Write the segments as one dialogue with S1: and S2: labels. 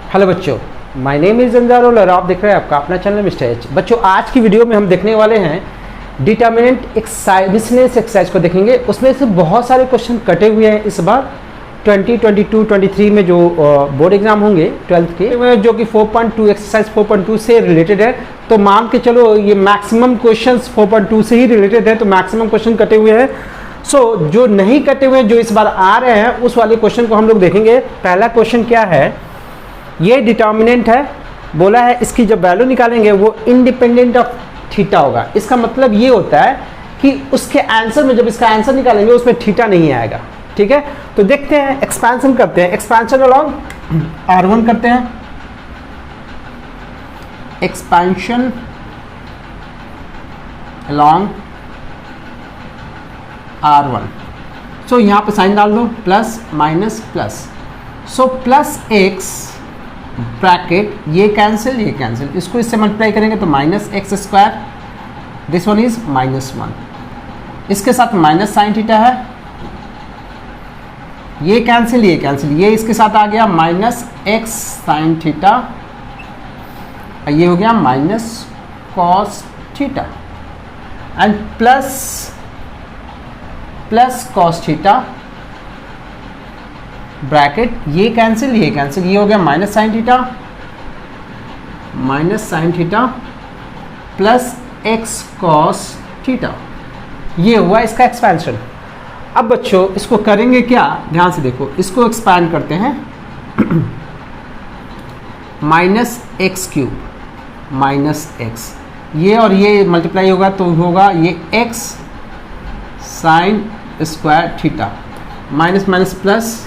S1: Hello बच्चों, my name is अंजारुल और आप देख रहे हैं आपका अपना चैनल मिस्टर एच। बच्चों, आज की वीडियो में हम देखने वाले हैं डिटर्मिनेंट एक्सरसाइज, मिसलेनियस एक्सरसाइज को देखेंगे। उसमें से बहुत सारे क्वेश्चन कटे हुए हैं इस बार 2022 23 में जो बोर्ड एग्जाम होंगे 12th के, जो कि 4.2 एक्सरसाइज 4.2 से रिलेटेड है। तो मान के चलो ये मैक्सिमम क्वेश्चंस 4.2 से ही रिलेटेड है, तो मैक्सिमम क्वेश्चन कटे हुए हैं। जो नहीं कटे हुए, जो इस बार आ रहे हैं, उस वाले क्वेश्चन को हम लोग देखेंगे। पहला क्वेश्चन क्या है, ये डिटर्मिनेंट है, बोला है इसकी जब वैल्यू निकालेंगे वो इंडिपेंडेंट ऑफ थीटा होगा। इसका मतलब ये होता है कि उसके आंसर में जब इसका आंसर निकालेंगे उसमें थीटा नहीं आएगा। ठीक है, तो देखते हैं, एक्सपेंशन करते हैं। एक्सपेंशन अलोंग R1 करते हैं, एक्सपेंशन अलोंग R1। सो यहाँ पे साइन डाल दो, plus minus plus. So plus x bracket, ये कैंसिल ये कैंसिल, इसको इससे मल्टीप्लाई करेंगे तो minus x square, this one is -1। इसके साथ माइनस साइन थीटा है, ये कैंसिल ये कैंसिल, ये इसके साथ आ गया माइनस एक्स साइन थीटा, ये हो गया minus cos theta, and plus cos theta bracket, ये कैंसिल ये कैंसिल, ये हो गया minus sine theta plus x cos theta, ये हुआ इसका एक्सपेंशन। अब बच्चों इसको करेंगे क्या, ध्यान से देखो, इसको एक्सपैंड करते हैं। Minus x cube minus x, ये और ये मल्टीप्लाई होगा तो होगा ये x sign square theta, minus minus plus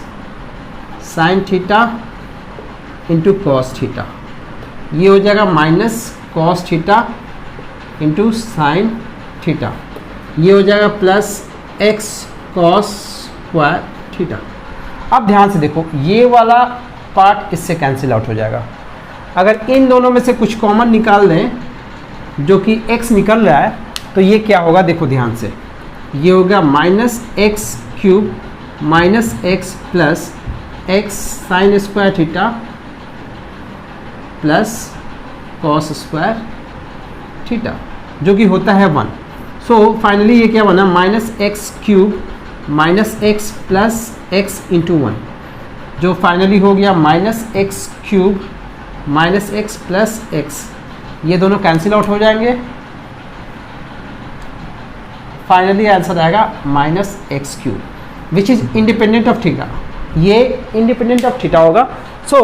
S1: sine theta into cos theta, ये हो जाएगा minus cos theta into sine theta, ये हो जाएगा plus x cos square theta. अब ध्यान से देखो, ये वाला पार्ट इससे कैंसिल आउट हो जाएगा। अगर इन दोनों में से कुछ कॉमन निकाल दें, जो कि x निकल रहा है, तो ये क्या होगा, देखो ध्यान से, ये हो गया minus x cube minus x plus x sign square theta plus cos square theta, जो कि होता है 1। सो फाइनली ये क्या बना, minus x cube minus x plus x into 1, जो फाइनली हो गया minus x cube minus x plus x, ये दोनों कैंसिल आउट हो जाएंगे। फाइनली आंसर आएगा minus x cube, which is independent of theta, ये इंडिपेंडेंट ऑफ थीटा होगा। सो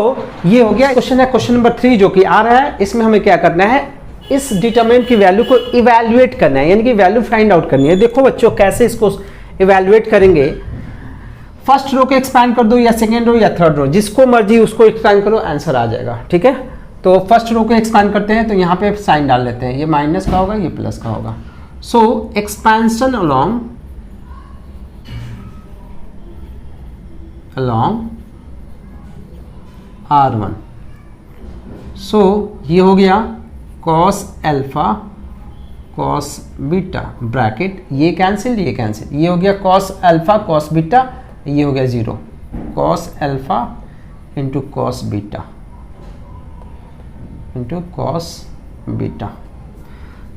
S1: ये हो गया क्वेश्चन है। क्वेश्चन नंबर 3 जो कि आ रहा है, इसमें हमें क्या करना है, इस डिटरमिनेंट की वैल्यू को इवैल्यूएट करना है, यानी कि वैल्यू फाइंड आउट करनी है। देखो बच्चों, कैसे इसको इवैल्यूएट करेंगे, फर्स्ट रो को एक्सपैंड कर दो या सेकेंड रो या थर्ड रो, जिसको मर्जी उसको एक्सपैंड करो, आंसर आ जाएगा। ठीक है, तो फर्स्ट रो को एक्सपैंड करते हैं, तो यहाँ पे साइन डाल लेते हैं, ये माइनस का होगा ये प्लस का होगा। सो एक्सपेंशन अलोंग R1। सो ये हो गया cos alpha cos beta bracket, ये कैंसिल ये कैंसिल, ये हो गया cos अल्फा cos बीटा, ये हो गया 0, cos alpha into cos beta into cos beta.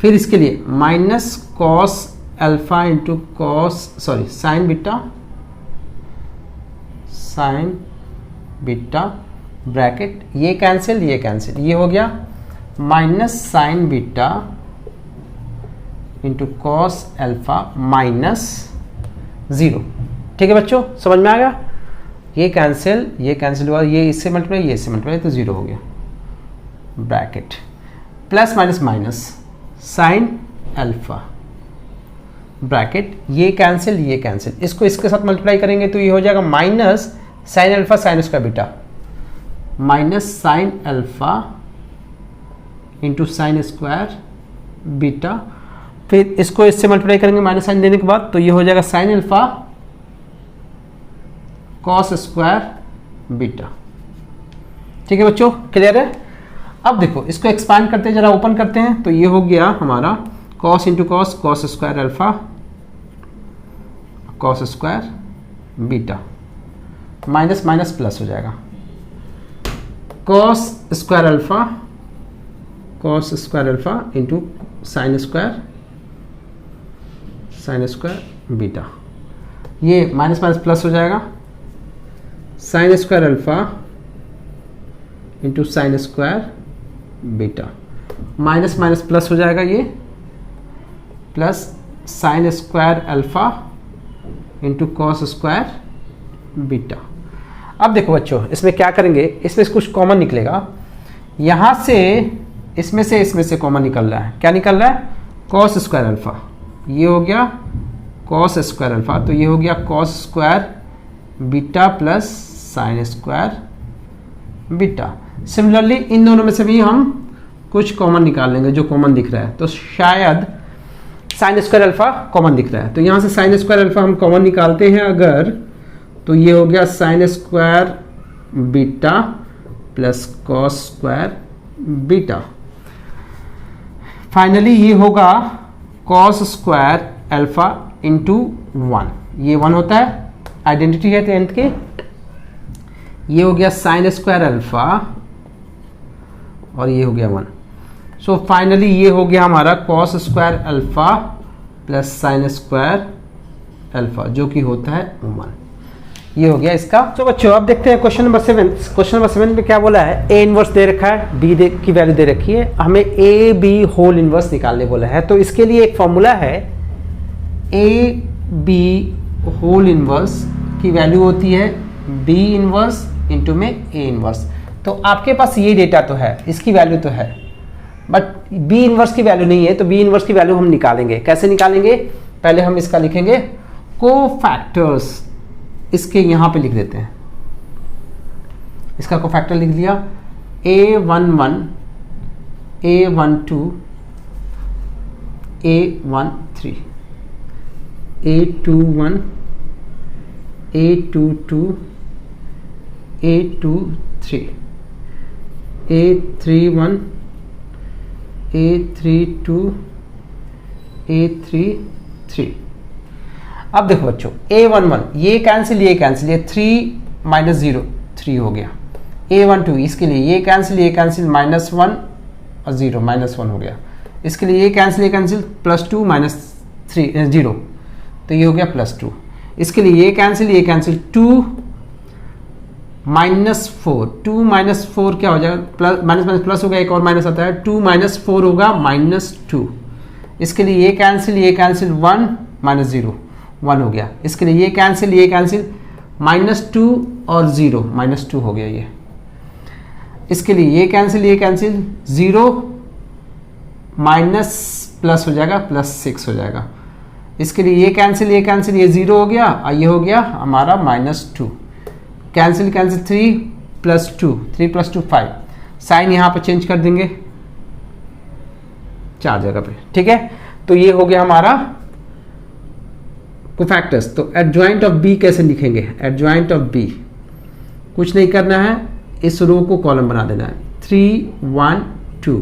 S1: फिर इसके लिए minus cos alpha into sine beta bracket, ये कैंसिल ये कैंसिल, ये हो गया minus sign beta into cos alpha minus 0। ठीक है बच्चों, समझ में आ गया, ये कैंसिल हुआ, ये इससे मल्टीप्लाई ये इससे मल्टीप्लाई, तो 0 हो गया bracket, plus minus minus sine alpha bracket, ये कैंसिल, इसको इसके साथ मल्टीप्लाई करेंगे तो ये हो जाएगा minus sine alpha sine square beta, minus sine alpha into sine square beta. फिर इसको इससे मल्टीप्लाई करेंगे माइनस साइन देने के बाद, तो ये हो जाएगा sine alpha cos square beta. ठीक है बच्चों, क्लियर है। अब देखो इसको एक्सपांड करते हैं, जरा ओपन करते हैं, तो ये हो गया हमारा cos into cos square alpha cos square beta, minus minus plus हो जाएगा, cos square alpha into sine square beta, ये माइनस माइनस प्लस हो जाएगा, sine square alpha into sine square beta, minus minus plus हो जाएगा, ये plus sine square alpha into cos square beta. अब देखो बच्चों, इसमें क्या करेंगे, इसमें से कुछ कॉमन निकलेगा, यहाँ से इसमें से कॉमन निकल रहा है, क्या निकल रहा है, कॉस स्क्वायर अल्फा, ये हो गया कॉस स्क्वायर अल्फा, तो ये हो गया cos square beta plus sine square beta. Similarly in दोनों में से भी हम कुछ कॉमन निकाल लेंगे जो कॉमन दिख रहा है, तो शायद साइन स्क्वायर अल्फा कॉमन दिख रहा है, तो यहाँ से साइन स्क्वायर अल्फा हम कॉमन निकालते हैं अगर, तो ये हो गया sine square beta plus cos square beta. Finally ये होगा कॉस स्क्वायर अल्फा इंटू 1, ये 1 होता है, आइडेंटिटी है 10th की। ये हो गया साइन स्क्वायर अल्फा और ये हो गया 1। सो फाइनली ये हो गया हमारा cos square alpha plus sine square alpha, जो कि होता है 1। ये हो गया इसका। तो बच्चों अब देखते हैं क्वेश्चन नंबर 7। क्वेश्चन नंबर 7 में क्या बोला है, ए इनवर्स दे रखा है, बी की वैल्यू दे रखी है, हमें ए बी होल इनवर्स निकालने बोला है। तो इसके लिए एक फॉर्मूला है, ए बी होल इनवर्स की वैल्यू होती है बी इनवर्स इंटू में ए इनवर्स। तो आपके पास ये डेटा तो है, इसकी वैल्यू तो है, बट बी इनवर्स की वैल्यू नहीं है, तो बी इनवर्स की वैल्यू हम निकालेंगे। कैसे निकालेंगे, पहले हम इसका लिखेंगे कोफैक्टर्स, इसके यहां पे लिख देते हैं, इसका कोफैक्टर लिख दिया, A11 A12 A13 A21 A22 A23 A31 A32 A33। अब देखो बच्चों, A11 ये कैंसिल, ये 3 माइनस 0 3 हो गया। A12 इसके लिए ये कैंसिल -1 और 0 -1 हो गया। इसके लिए ये कैंसिल +2 -3 0, तो ये हो गया +2। इसके लिए ये कैंसिल 2 -4, 2 -4 क्या हो जाएगा, माइनस प्लस होगा, एक और माइनस आता है, 2 -4 होगा -2। इसके लिए ये कैंसिल 1 -0 1 हो गया। इसके लिए ये कैंसिल -2 और 0 -2 हो गया ये। इसके लिए ये कैंसिल 0 माइनस प्लस हो जाएगा +6 हो जाएगा। इसके लिए ये कैंसिल ये 0 हो गया और ये हो गया हमारा -2। कैंसिल 3 + 2 3 + 2 5। साइन यहाँ पे चेंज कर देंगे 4 जगह पे, ठीक है। तो ये हो गया हमारा कोफैक्टर्स। तो एडजॉइंट ऑफ बी कैसे लिखेंगे, एडजॉइंट ऑफ बी कुछ नहीं करना है, इस रो को कॉलम बना देना है, 3 1 2,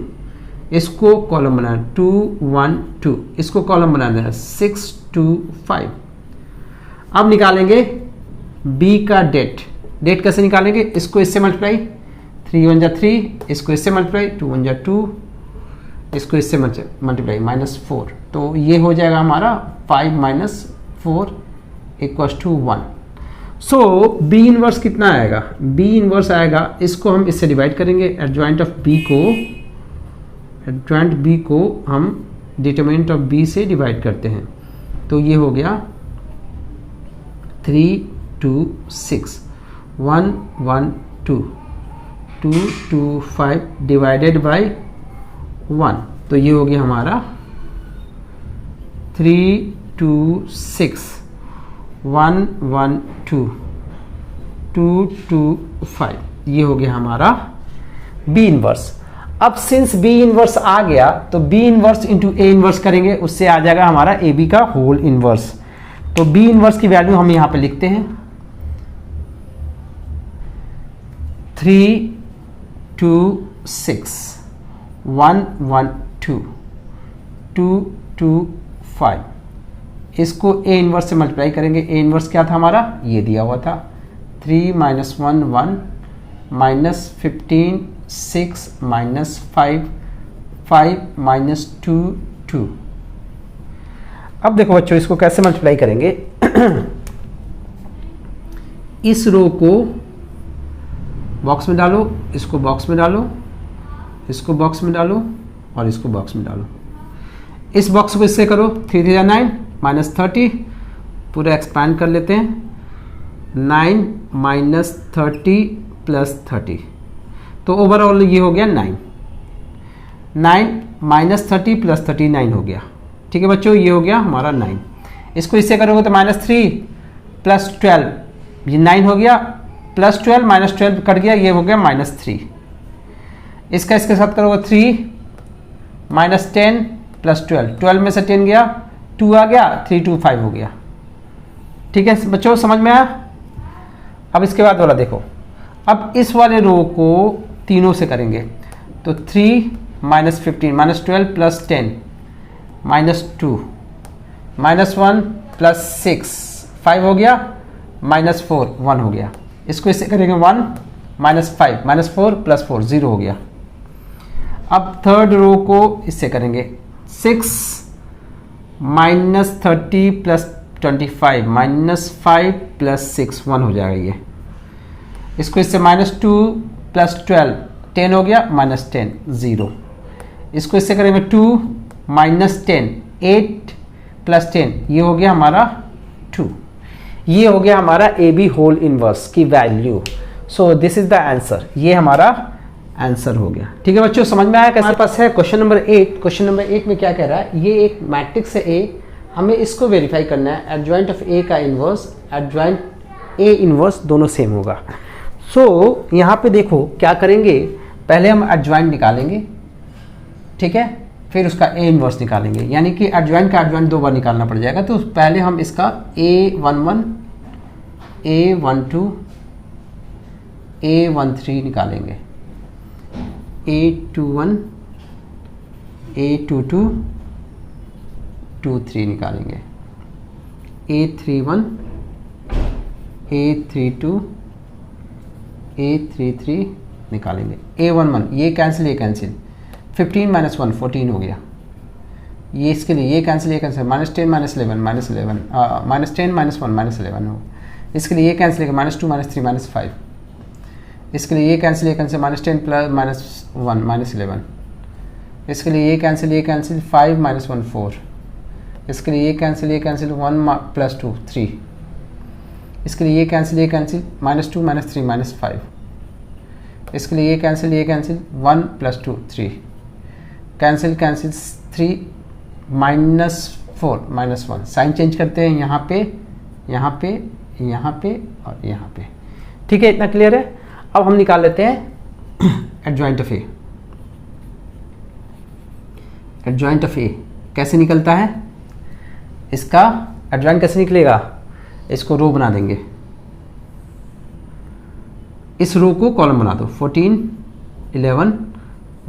S1: इसको कॉलम बनाना 2 1 2, इसको कॉलम बना देना 6 2 5। अब निकालेंगे बी का डेट कैसे निकालेंगे, इसको इससे मल्टीप्लाई, 3 1 जा 3, इसको इससे मल्टीप्लाई, 2 1 जा 2, इसको इससे मल्टीप्लाई -4। तो ये हो जाएगा हमारा 5 - 4 = 1। सो बी इनवर्स कितना आएगा, बी इनवर्स आएगा, इसको हम इससे डिवाइड करेंगे, एडजॉइंट ऑफ बी को हम डिटरमिनेंट ऑफ बी से डिवाइड करते हैं। तो ये हो गया 3 2 6 1 1 2 2 2 5 डिवाइडेड बाय 1। तो ये हो गया हमारा 3 2 6 1 1 2 2 2 5। ये हो गया हमारा बी इनवर्स। अब सिंस बी इनवर्स आ गया तो B inverse into A inverse करेंगे, उससे आ जाएगा हमारा ए बी का होल इनवर्स। तो बी इनवर्स की वैल्यू हम यहां पे लिखते हैं 3 2 6 1 1 2 2 2 5। इसको ए इनवर्स से मल्टीप्लाई करेंगे, ए इनवर्स क्या था हमारा, ये दिया हुआ था 3 - 1 1 -15 6 -5 5 -2 2। अब देखो बच्चों इसको कैसे मल्टीप्लाई करेंगे। इस रो को बॉक्स में डालो, इसको बॉक्स में डालो, इसको बॉक्स में डालो और इसको बॉक्स में डालो। इस बॉक्स को इससे करो, 3 3 9 -30, पूरा एक्सपैंड कर लेते हैं, 9 -30 + 30, तो ओवरऑल ये हो गया 9 -30 + 39 हो गया। ठीक है बच्चों, ये हो गया हमारा 9। इसको इससे करोगे तो -3 + 12, ये 9 हो गया, +12 -12 कट गया, ये हो गया -3। इसका इसके साथ करोगे 3 -10 + 12, 12 में से 10 गया, 2 आ गया, 3 2 5 हो गया। ठीक है बच्चों, समझ में आया। अब इसके बाद वाला देखो, अब इस वाले रो को तीनों से करेंगे, तो 3 -15 -12 + 10 -2 -1 + 6 5 हो गया, -4 1 हो गया। इसको इससे करेंगे 1 -5 -4 + 4 0 हो गया। अब थर्ड रो को इससे करेंगे, 6 -30 + 25 -5 + 6 1 हो जाएगा ये। इसको इससे -2 + 12 10 हो गया, -10 0। इसको इससे करेंगे 2 -10 8 + 10, ये हो गया हमारा 2। ये हो गया हमारा ए बी होल इनवर्स की value. So this is the answer, ये हमारा आंसर हो गया। ठीक है बच्चों, समझ में आया कैसे। हमारे पास है क्वेश्चन नंबर 8। क्वेश्चन नंबर 8 में क्या कह रहा है, ये एक मैट्रिक्स है ए, हमें इसको वेरीफाई करना है, एडजॉइंट ऑफ ए का इनवर्स, एडजॉइंट ए इनवर्स दोनों सेम होगा। सो यहाँ पे देखो क्या करेंगे, पहले हम एडजॉइंट निकालेंगे, ठीक है, फिर उसका ए इनवर्स निकालेंगे, यानी कि एडजॉइंट का एडजॉइंट 2 बार निकालना पड़ जाएगा। तो पहले हम इसका A11 A12 A13 निकालेंगे, A21 A22 23 निकालेंगे, A31 A32 A33 निकालेंगे, A11 ये कैंसिल, ये कैंसिल, 15 - 1 14 हो गया। ये इसके लिए ये कैंसिल, ये कैंसिल, -10 - 11 -11 -10 - 1 -11 हो। इसके लिए ये कैंसिल, -2 -3 -5। इसके लिए ये कैंसिल, ये कैंसिल, -10 + -1 -11। इसके लिए ये कैंसिल, ये कैंसिल, 5 - 1 4। इसके लिए ये कैंसिल, ये कैंसिल, 1 + 2 3। इसके लिए ये कैंसिल, ये कैंसिल, -2 -3 -5। इसके लिए ये कैंसिल, ये cancel, 1 + 2 3। Cancel cancel, 3 -4 -1। Sign change करते हैं, यहाँ पे यहाँ पे यहाँ पे और यहाँ पे। ठीक है, इतना क्लियर है। अब हम निकाल लेते हैं adjoint of A. Adjoint of A कैसे निकलता है, इसका एडजॉइंट कैसे निकलेगा, इसको रो बना देंगे, इस रो को कॉलम बना दो, 14 11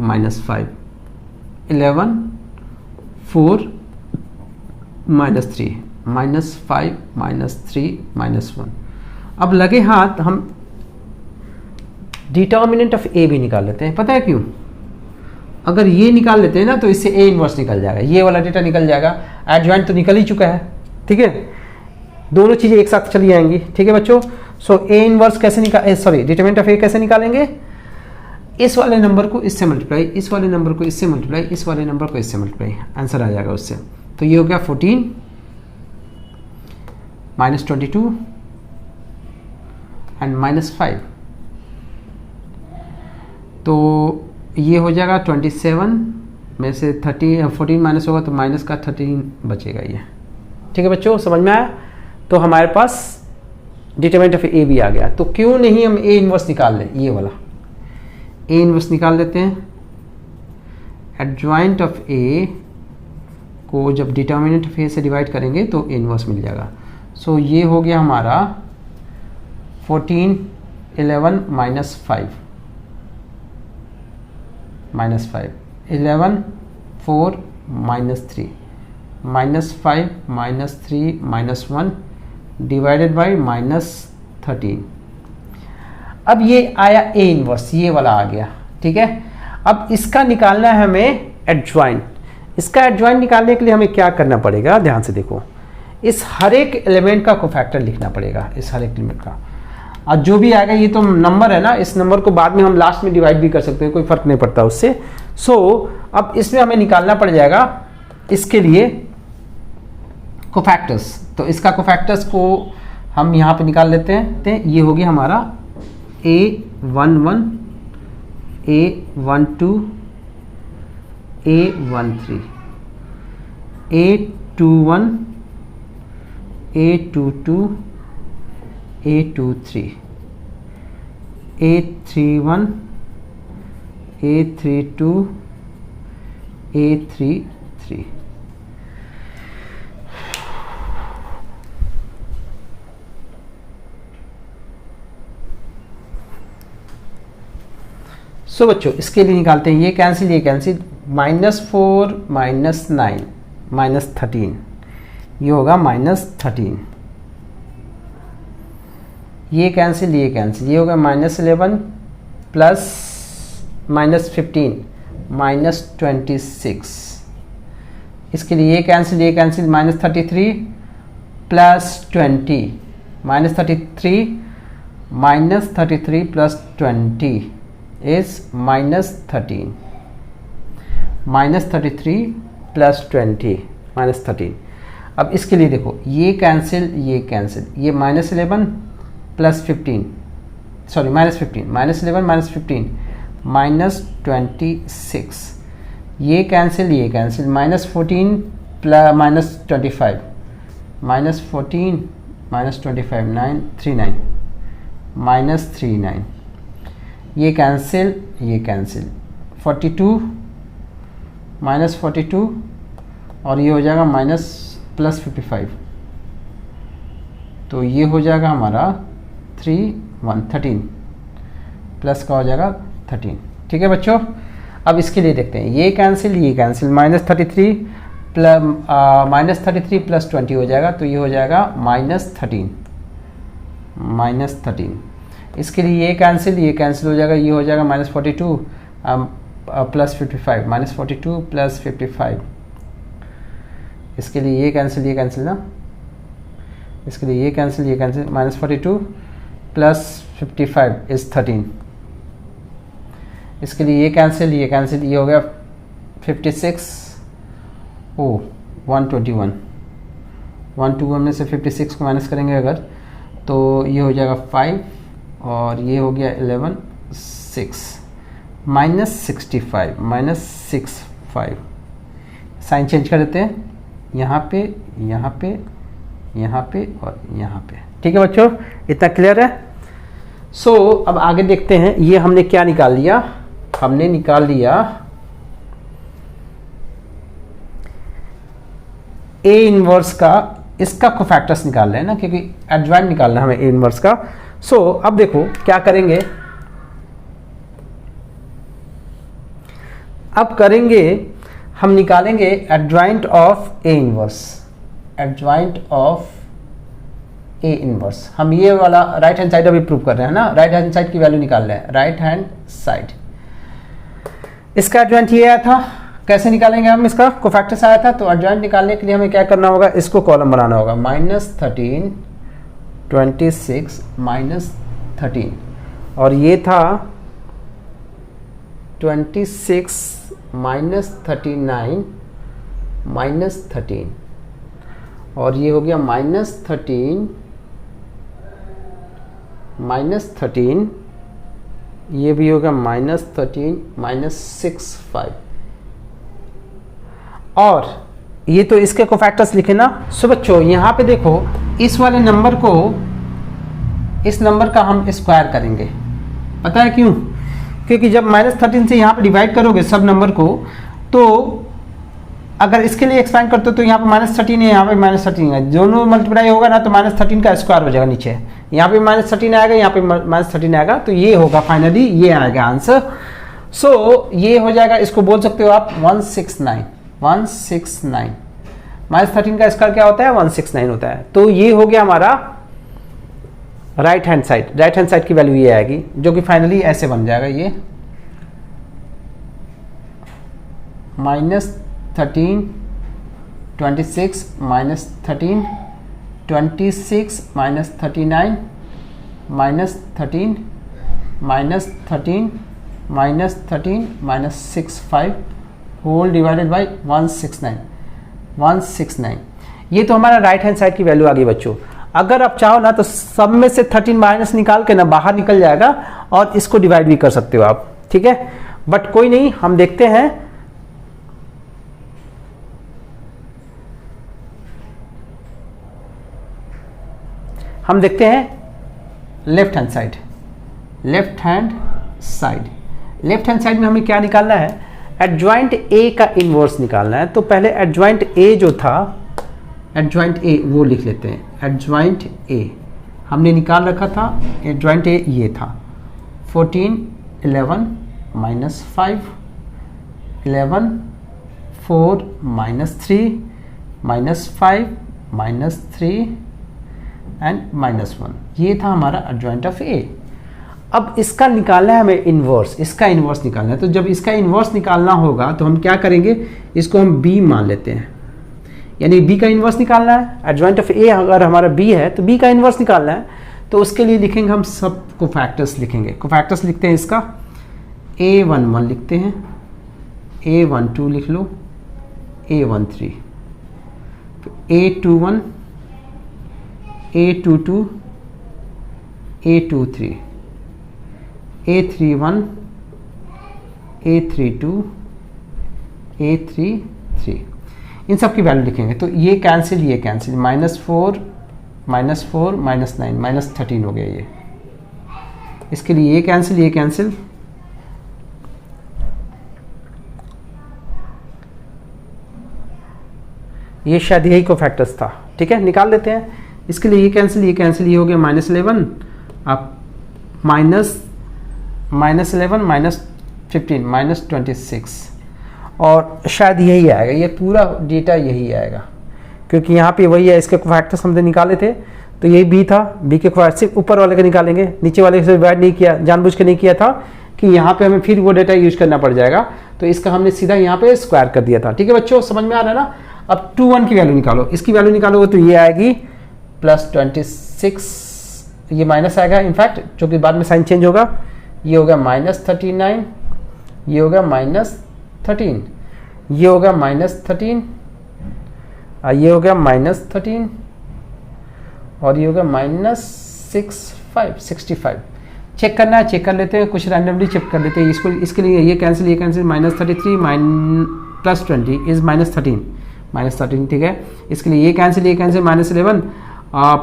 S1: -5 11 4 -3 -5 -3 -1। अब लगे हाथ हम डिटर्मिनेंट ऑफ ए भी निकाल लेते हैं। पता है क्यों, अगर ये निकाल लेते हैं ना तो इससे ए इनवर्स निकल जाएगा, ये वाला डेटा निकल जाएगा, एडजॉइंट तो निकल ही चुका है। ठीक है, दोनों चीज़ें एक साथ चली जाएंगी। ठीक है बच्चों, सो ए इनवर्स कैसे डिटरमिनेंट ऑफ ए कैसे निकालेंगे, इस वाले नंबर को इससे मल्टीप्लाई, इस वाले नंबर को इससे मल्टीप्लाई, इस वाले नंबर को इससे मल्टीप्लाई, आंसर आ जाएगा उससे। तो ये हो गया 14 -22 एंड -5, तो ये हो जाएगा 27 में से 14 माइनस होगा तो माइनस का 13 बचेगा ये। ठीक है बच्चों, समझ में आया। तो हमारे पास डिटरमिनेंट ऑफ ए भी आ गया। तो क्यों नहीं हम ए इनवर्स निकाल लें, ये वाला ए इनवर्स निकाल लेते हैं। एडजॉइंट ऑफ ए को जब डिटर्मिनेंट ऑफ ए से डिवाइड करेंगे तो ए इनवर्स मिल जाएगा। सो ये हो गया हमारा 14 11 -5 11 4 -3 -5 -3 -1 डिवाइडेड बाई -13। अब ये आया ए इनवर्स, ये वाला आ गया, ठीक है। अब इसका निकालना है हमें एडजॉइंट। इसका एडजॉइंट निकालने के लिए हमें क्या करना पड़ेगा, ध्यान से देखो, इस हर एक एलिमेंट का कोफैक्टर लिखना पड़ेगा, इस हर एक एलिमेंट का। और जो भी आएगा, ये तो नंबर है ना, इस नंबर को बाद में हम लास्ट में डिवाइड भी कर सकते हैं, कोई फर्क नहीं पड़ता उससे। सो अब इसमें हमें निकालना पड़ जाएगा इसके लिए कोफैक्टर्स। तो इसका कोफैक्टर्स को हम यहाँ पे निकाल लेते हैं। ये हो गया हमारा A11, A12, A13, A21, A22, A23, A31, A32, A33। सो बच्चों इसके लिए निकालते हैं, ये कैंसिल, ये कैंसिल, -4 -9 -13, ये होगा -13। ये कैंसिल, ये कैंसिल, ये होगा -11 प्लस -15 -26। इसके लिए ये कैंसिल, ये cancel, -33 plus 20, -33 plus 20 is -13, -33 plus 20 -13। अब इसके लिए देखो, ये कैंसिल, ये कैंसिल, ये -11 प्लस 15, सॉरी -15, -11 -15 -26। ये कैंसिल, ये कैंसिल, -14 प्लस -25, -14 -25 39 -39। ये कैंसिल, ये कैंसिल, 42 -42 और ये हो जाएगा +55। तो ये हो जाएगा हमारा 13 प्लस का हो जाएगा 13। ठीक है बच्चों, अब इसके लिए देखते हैं, ये कैंसिल, ये कैंसिल, -33 प्लस 20 हो जाएगा, तो ये हो जाएगा -13। इसके लिए ये कैंसिल, ये कैंसिल हो जाएगा, ये हो जाएगा -42 प्लस 55, -42 प्लस 55। इसके लिए ये कैंसिल, ये कैंसिल ना, इसके लिए ये कैंसिल, ये कैंसिल, -42 प्लस 55 इज 13। इसके लिए ये कैंसिल, ये कैंसिल, ये हो गया 56, 121 में से 56 को माइनस करेंगे अगर, तो ये हो जाएगा 5 और ये हो गया 11 6 -65 साइन चेंज कर देते हैं, यहाँ पे यहाँ पे यहाँ पे और यहाँ पे। ठीक है बच्चों, इतना क्लियर है। सो अब आगे देखते हैं, ये हमने क्या निकाल लिया, हमने निकाल लिया ए इनवर्स का, इसका कोफैक्टर्स निकाल रहे हैं ना, क्योंकि एडजॉइंट निकालना है हमें ए इनवर्स का। सो अब देखो क्या करेंगे, अब करेंगे हम निकालेंगे adjoint of A inverse, adjoint of A inverse. हम ये वाला राइट हैंड साइड अभी प्रूव कर रहे हैं ना, राइट हैंड साइड की वैल्यू निकाल रहे हैं, राइट हैंड साइड। इसका एडजॉइंट ये आया था, कैसे निकालेंगे हम, इसका कोफैक्टर्स आया था, तो एडजॉइंट निकालने के लिए हमें क्या करना होगा, इसको कॉलम बनाना होगा, -13 26 -13 और ये था 26 -39 -13 और ये हो गया -13 ये भी होगा -13 -65 और ये तो इसके कोफैक्टर्स लिखे ना। सो बच्चों यहाँ पे देखो, इस वाले नंबर को, इस नंबर का हम स्क्वायर करेंगे, पता है क्यों, क्योंकि जब -13 से यहाँ पे डिवाइड करोगे सब नंबर को, तो अगर इसके लिए एक्सपेंड करते हो तो यहाँ पे -13 है, यहाँ पे -13 है, दोनों मल्टीप्लाई होगा ना तो -13 का स्क्वायर हो जाएगा नीचे, यहाँ पे -13 आएगा, यहाँ पे -13 आएगा, तो ये होगा फाइनली, ये आएगा आंसर। सो ये हो जाएगा, इसको बोल सकते हो आप 169 -13 का स्क्वायर क्या होता है, 169 होता है। तो ये हो गया हमारा राइट हैंड साइड की वैल्यू ये आएगी, जो कि फाइनली ऐसे बन जाएगा ये -13 26 -13 26 -39 -13 -13 -13 -65 होल डिवाइडेड बाई 169। ये तो हमारा राइट हैंड साइड की वैल्यू आ गई बच्चों। अगर आप चाहो ना तो सब में से 13 माइनस निकाल के ना बाहर निकल जाएगा और इसको डिवाइड भी कर सकते हो आप, ठीक है। बट कोई नहीं, हम देखते हैं। हम देखते हैं left hand side. Left hand side में हमें क्या निकालना है? एडजॉइंट ए का इनवर्स निकालना है। तो पहले एडजॉइंट ए जो था, एडजॉइंट ए वो लिख लेते हैं। एडजॉइंट ए हमने निकाल रखा था, एडजॉइंट ए ये था 14 11 -5 11 4 -3 -5 -3 एंड -1। ये था हमारा एडजॉइंट ऑफ ए। अब इसका निकालना है हमें इन्वर्स, इसका इन्वर्स निकालना है। तो जब इसका इन्वर्स निकालना होगा तो हम क्या करेंगे, इसको हम b मान लेते हैं, यानी b का इन्वर्स निकालना है। एडजॉइंट ऑफ a अगर हमारा b है तो b का इन्वर्स निकालना है। तो उसके लिए लिखेंगे हम सब कोफैक्टर्स लिखेंगे। कोफैक्टर्स लिखते हैं इसका a11 लिखते हैं, a12 लिख लो, a13, तो a21 a22 a23 a31 a32 a33, इन सब की वैल्यू लिखेंगे। तो ये कैंसिल -4 -4 -9 -13 हो गया ये। इसके लिए ये कैंसिल ये शायद यही को फैक्टर्स था, ठीक है, निकाल देते हैं। इसके लिए ये कैंसिल ये हो गया -11, आप -11 -15 -26, और शायद यही आएगा, ये पूरा डेटा यही आएगा, क्योंकि यहाँ पे वही है। इसके कोफैक्टर्स हमने निकाले थे, तो यही बी था। बी के कोफैक्टर सिर्फ ऊपर वाले के निकालेंगे, नीचे वाले से डिवाइड नहीं किया, जानबूझ के नहीं किया था कि यहाँ पे हमें फिर वो डेटा यूज करना पड़ जाएगा। तो इसका हमने सीधा यहाँ पे स्क्वायर कर दिया था, ठीक है बच्चों, समझ में आ रहा है ना। अब 21 की वैल्यू निकालो, इसकी वैल्यू निकालोगे तो ये आएगी +26, ये माइनस आएगा इनफैक्ट, जो कि बाद में साइन चेंज होगा। ये होगा -39, ये होगा -13, ये होगा -13, ये होगा -13, और ये होगा -65। चेक करना है, चेक कर लेते हैं, कुछ रैंडमली चेक कर लेते हैं इसको। इसके लिए ये कैंसिल -33 +20 इज -13, ठीक है। इसके लिए ये कैंसिल -11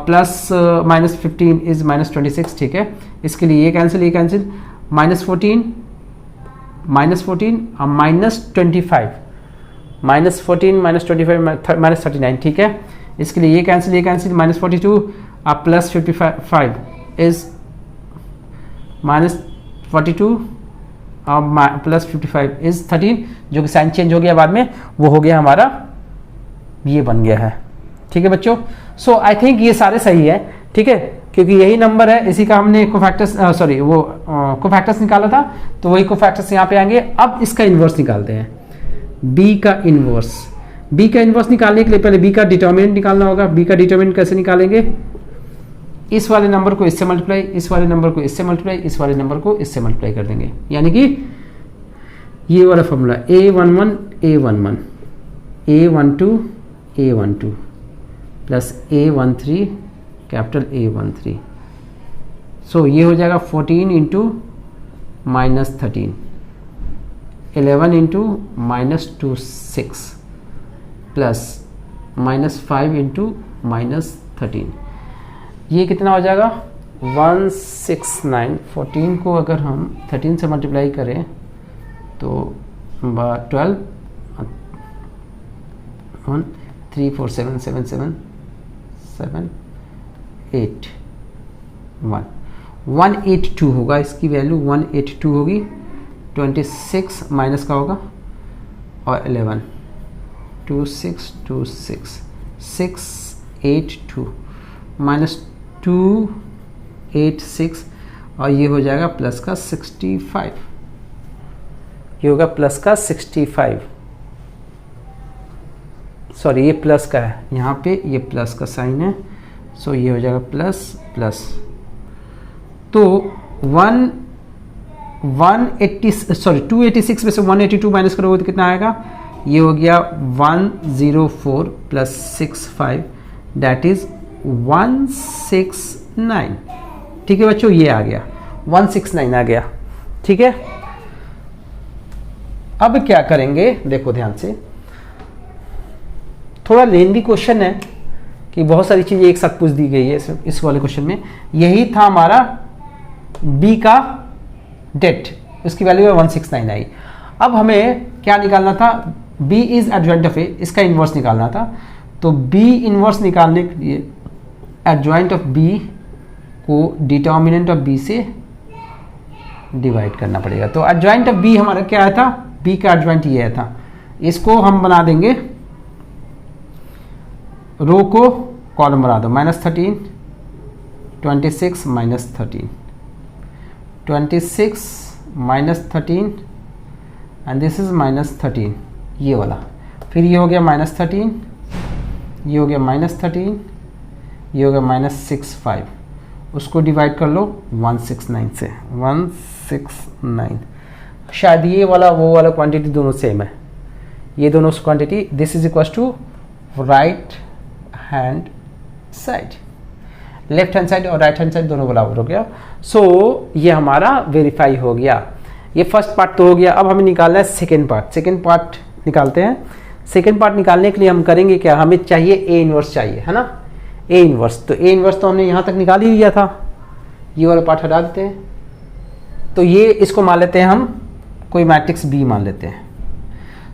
S1: प्लस -15 इज -26, ठीक है। इसके लिए ये कैंसिल -14 -14 -25 -25 ठीक है। इसके लिए ये cancel -42 plus 55 is -42 plus 55 is 13, जो कि साइन चेंज हो गया बाद में, वो हो गया हमारा, ये बन गया है, ठीक है बच्चों। सो आई थिंक ये सारे सही है, ठीक है, क्योंकि यही नंबर है, इसी का हमने कोफैक्टर्स निकाला था, तो वही कोफैक्टर्स यहाँ पे आएंगे। अब इसका इन्वर्स निकालते हैं, b का इन्वर्स निकालने के लिए पहले b का डिटर्मिनेंट निकालना होगा। b का डिटर्मिनेंट कैसे निकालेंगे? इस वाले नंबर को इससे मल्टीप्लाई, इस वाले नंबर को इससे मल्टीप्लाई, इस वाले नंबर को इससे मल्टीप्लाई कर देंगे, यानी कि ये वाला formula a11 a11 a12 a12 plus a13 capital A13। सो ये हो जाएगा 14 इंटू -13, 11 इंटू -26 प्लस -5 इंटू -13। ये कितना हो जाएगा? 169। 14 को अगर हम 13 से मल्टीप्लाई करें तो 12 1 3 4 7 7 7 7 8 1 182 होगा इसकी वैल्यू, 182 होगी। 26 माइनस का होगा और 11 2626 682 -2 86 और ये हो जाएगा प्लस का 65, ये होगा प्लस का 65, सॉरी ये प्लस का है, यहाँ पे ये प्लस का साइन है, सो ये हो जाएगा प्लस प्लस। तो 286 में से 182 माइनस करोगे तो कितना आएगा, ये हो गया 104 प्लस 65 दैट इज 169। ठीक है बच्चों, ये आ गया 169 आ गया। ठीक है, अब क्या करेंगे देखो ध्यान से, थोड़ा लेंदी क्वेश्चन है कि बहुत सारी चीजें एक साथ पूछ दी गई है इस वाले क्वेश्चन में। यही था हमारा बी का डेट, उसकी वैल्यू 169 आई। अब हमें क्या निकालना था, बी इज एडजॉइंट ऑफ ए, इसका इन्वर्स निकालना था। तो बी इन्वर्स निकालने के लिए एडजॉइंट ऑफ बी को डिटर्मिनेंट ऑफ बी से डिवाइड करना पड़ेगा। तो एडजॉइंट ऑफ बी हमारा क्या आया था, बी का एडजॉइंट ये आया था। इसको हम बना देंगे, रो को कॉलम बना दो, -13 26 -13 26 -13 एंड दिस इज -13, ये वाला। फिर ये हो गया -13, ये हो गया -13, ये हो गया -65, उसको डिवाइड कर लो 169 से, 169। शायद ये वाला वो वाला क्वांटिटी दोनों सेम है, ये दोनों quantity, this is equal to right hand side, left hand side और राइट हैंड साइड दोनों बराबर हो गया। सो ये हमारा वेरीफाई हो गया। ये फर्स्ट पार्ट तो हो गया। अब हमें निकालना है सेकेंड पार्ट। सेकेंड पार्ट निकालते हैं। सेकेंड पार्ट निकालने के लिए हम करेंगे क्या, हमें चाहिए ए इनवर्स चाहिए, है ना, ए इनवर्स। तो ए इनवर्स तो हमने यहाँ तक निकाल ही लिया था, ये वाला पार्ट हटा देते हैं। तो ये इसको मान लेते हैं हम कोई मैट्रिक्स बी मान लेते हैं।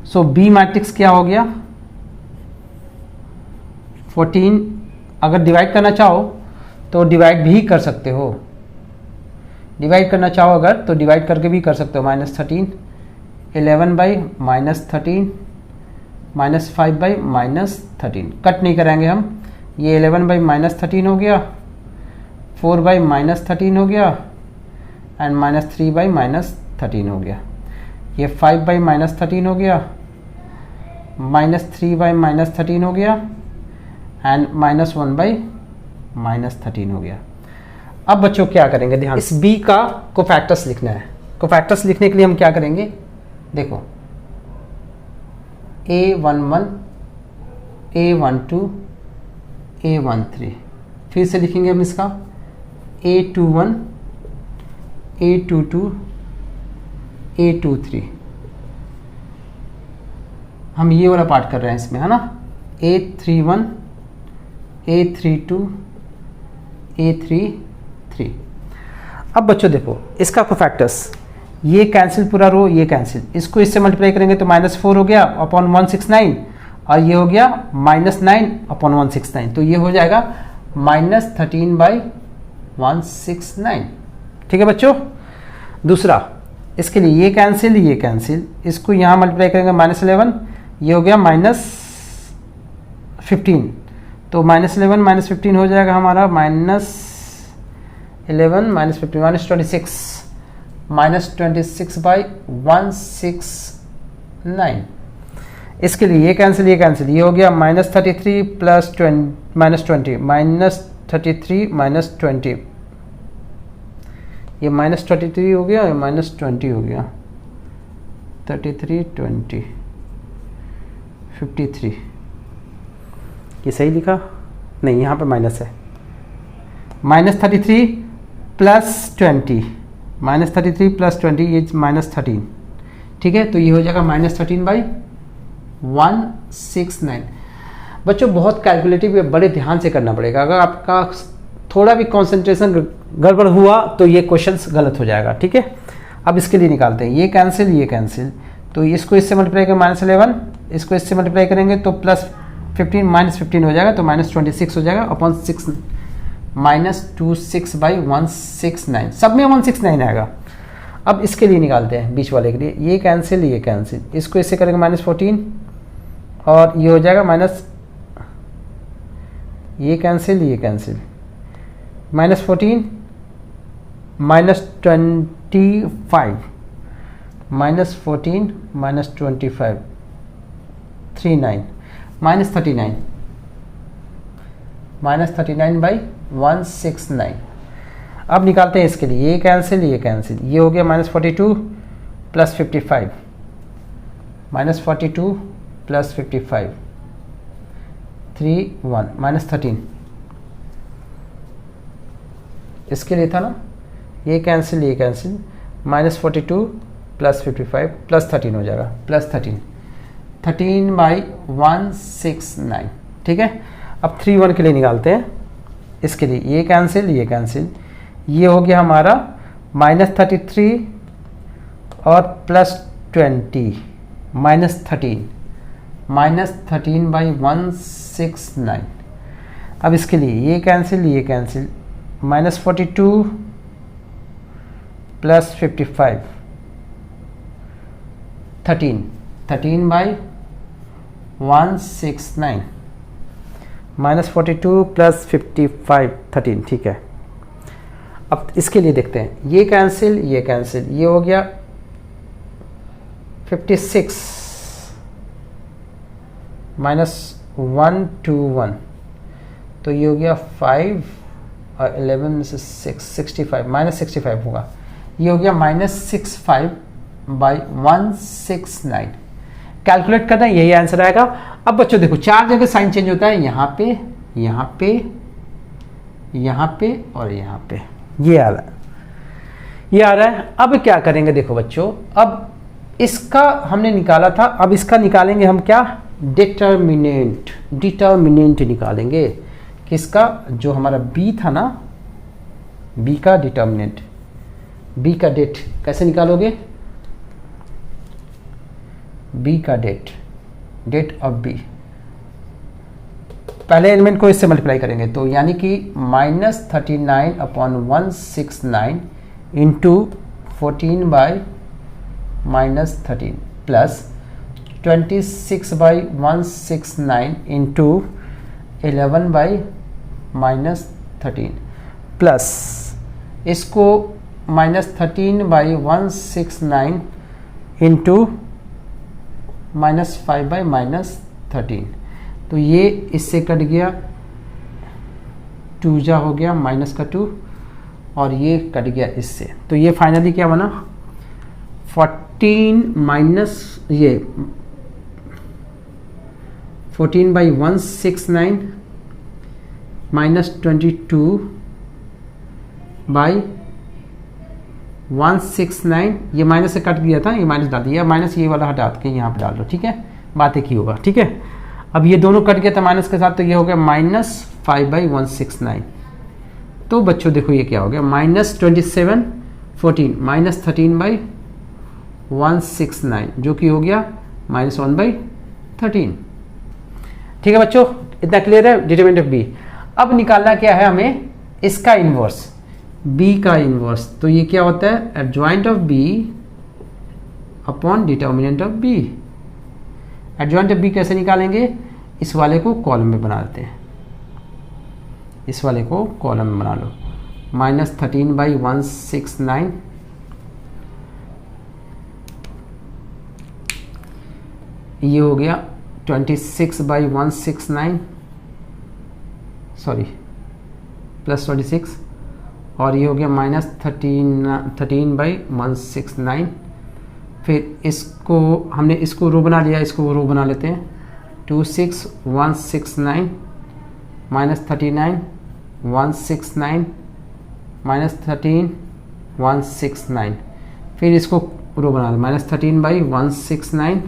S1: सो बी मैट्रिक्स क्या हो गया 14। अगर डिवाइड करना चाहो तो डिवाइड भी कर सकते हो, डिवाइड करना चाहो अगर तो डिवाइड करके भी कर सकते हो। -13 11 बाई -13 -5 बाई -13, कट नहीं करेंगे हम। ये 11 बाई -13 हो गया, 4 बाई -13 हो गया एंड -3 बाई -13 हो गया। ये 5 बाई -13 हो गया, -3 बाई -13 हो गया एंड -1 बाई -13 हो गया। अब बच्चों क्या करेंगे, ध्यान, इस b का कोफैक्टर्स लिखना है। कोफैक्टर्स लिखने के लिए हम क्या करेंगे, देखो A11 A12 A13, फिर से लिखेंगे हम इसका A21 A22 A23। हम ये वाला पार्ट कर रहे हैं इसमें, है ना, A31 A32 A33। अब बच्चों देखो इसका कोफैक्टर्स, ये कैंसिल पूरा रो, ये कैंसिल, इसको इससे मल्टीप्लाई करेंगे तो -4 हो गया अपॉन 169 और ये हो गया -9 अपॉन 169, तो ये हो जाएगा -13 बाई 169। ठीक है बच्चों। दूसरा, इसके लिए ये कैंसिल, ये कैंसिल, इसको यहाँ मल्टीप्लाई करेंगे -11, ये हो गया -15, तो -11 -15 हो जाएगा हमारा -11 -15 -26 बाई 169। इसके लिए ये कैंसिल, ये कैंसिल, ये हो गया -33 प्लस -20 -33 -20, ये -33 हो गया, -20 हो गया, 33 20 53। ये सही लिखा नहीं, यहाँ पे माइनस है, -33 प्लस 20 -33 प्लस 20 इज -13। ठीक है, तो ये हो जाएगा -13 बाई 169। बच्चों बहुत कैलकुलेटिव है, बड़े ध्यान से करना पड़ेगा। अगर आपका थोड़ा भी कंसंट्रेशन गड़बड़ हुआ तो ये क्वेश्चंस गलत हो जाएगा। ठीक है, अब इसके लिए निकालते हैं, ये कैंसिल, ये कैंसिल, तो इसको इससे मल्टीप्लाई करेंगे -11, इसको इससे मल्टीप्लाई करेंगे तो +15 -15 हो जाएगा, तो -26 हो जाएगा अपॉन 6 -26 बाई 169, सब में 169 आएगा। अब इसके लिए निकालते हैं बीच वाले के लिए, ये कैंसिल, ये कैंसिल, इसको इससे करेंगे -14 और ये हो जाएगा ये कैंसिल, ये कैंसिल, -14 -25 -14 -25 39 -39 -39/169। अब निकालते हैं इसके लिए, ये कैंसिल, ये कैंसिल, ये हो गया -42 + 55 -42 + 55 31 -13। इसके लिए था ना, ये कैंसिल, ये कैंसिल, -42 + 55 +13 हो जाएगा, +13 13/169। ठीक है, अब 31 के लिए निकालते हैं। इसके लिए ये कैंसिल, ये कैंसिल, ये हो गया हमारा -33 और +20 -13 -13/169। अब इसके लिए ये कैंसिल, ये कैंसिल, -42 + 55 13/169 -42 + 55 13। ठीक है, अब इसके लिए देखते हैं, ये कैंसिल, ये कैंसिल, ये हो गया 56 -121, तो ये हो गया 5 और 11 में से 6 65 -65 होगा, ये हो गया -65/169। कैलकुलेट करना है, यही आंसर आएगा। अब बच्चों देखो, 4 जगह साइन चेंज होता है, यहाँ पे, यहाँ पे, यहाँ पे और यहाँ पे, ये आ रहा है, ये आ रहा है। अब क्या करेंगे, देखो बच्चों, अब इसका हमने निकाला था, अब इसका निकालेंगे हम क्या, डिटर्मिनेंट, डिटर्मिनेंट निकालेंगे किसका, जो हमारा बी था ना, बी का डिटर्मिनेंट, बी का डेट कैसे निकालोगे, बी का डेट, डेट ऑफ बी, पहले एलिमेंट को इससे मल्टीप्लाई करेंगे, तो यानी कि -39/169 इंटू 14/-13 प्लस 26/169 इंटू 11/-13 प्लस इसको -13/169 इंटू -5/-13, तो ये इससे कट गया, 2 जा हो गया -2 और ये कट गया इससे, तो ये फाइनली क्या बना, 14/169 -22/169, ये माइनस से कट गया था, ये माइनस डाल दिया, माइनस ये वाला हटा के यहाँ पे डाल दो। ठीक है, बात एक ही होगा। ठीक है, अब ये दोनों कट गया था माइनस के साथ, तो ये हो गया -5/169। तो बच्चों देखो ये क्या हो गया, -27 14 -13/169 जो कि हो गया -1/13। ठीक है बच्चों, इतना क्लियर है, डिटरमिनेंट ऑफ बी। अब निकालना क्या है हमें, इसका इनवर्स, बी का इनवर्स, तो ये क्या होता है, adjoint of B upon determinant of B. Adjoint of B कैसे निकालेंगे, इस वाले को कॉलम में बना देते हैं, इस वाले को कॉलम में बना लो, -13/169 ये हो गया 26/169 सॉरी प्लस 26 और ये हो गया -13/169। फिर इसको हमने इसको रो बना लिया, इसको रो बना लेते हैं, 26/169 -39/169 -13/169, फिर इसको रो बना दें, -13/169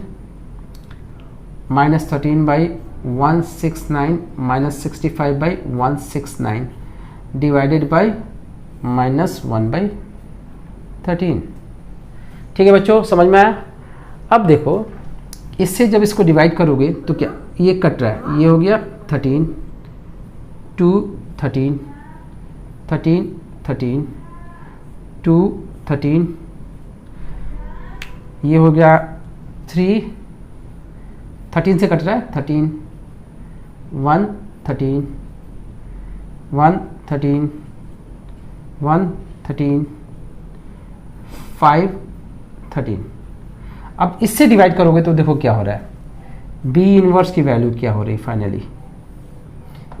S1: -13/169 -65/169 डिवाइडेड बाई -1/13। ठीक है बच्चों, समझ में आया। अब देखो, इससे जब इसको डिवाइड करोगे तो क्या, ये कट रहा है, ये हो गया 13 2 13 13 13 2 13, ये हो गया 3 13 से कट रहा है, 13 1 13 1 13 1 13 5 13। अब इससे डिवाइड करोगे तो देखो क्या हो रहा है, b इनवर्स की वैल्यू क्या हो रही है फाइनली।